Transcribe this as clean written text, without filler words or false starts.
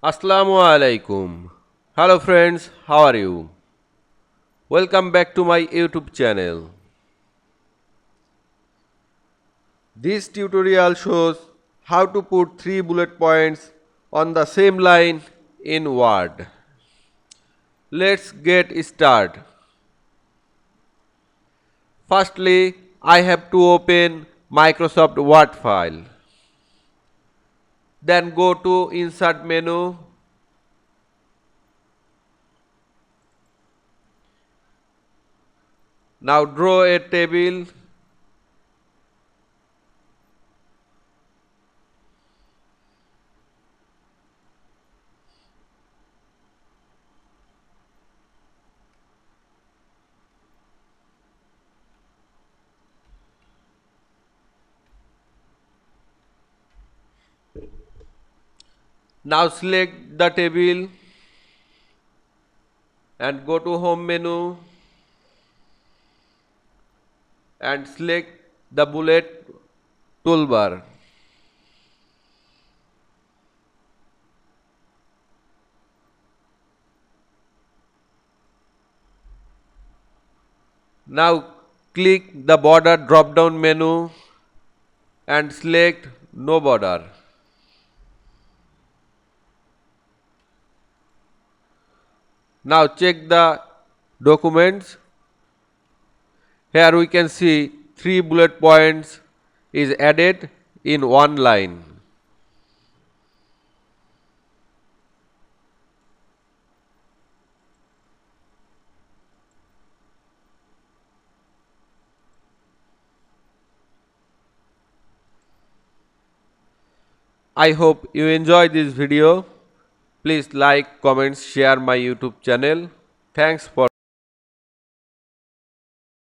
Assalamu alaikum. Hello friends, how are you? Welcome back to my YouTube channel. This tutorial shows how to put 3 bullet points on the same line in Word. Let's get started. Firstly, I have to open Microsoft Word file. Then go to Insert menu. Now draw a table. Now select the table and go to Home menu and select the bullet toolbar. Now click the border drop down menu and select no border. Now check the documents. Here we can see 3 bullet points is added in one line. I hope you enjoy this video. Please like, comment, share my YouTube channel. Thanks for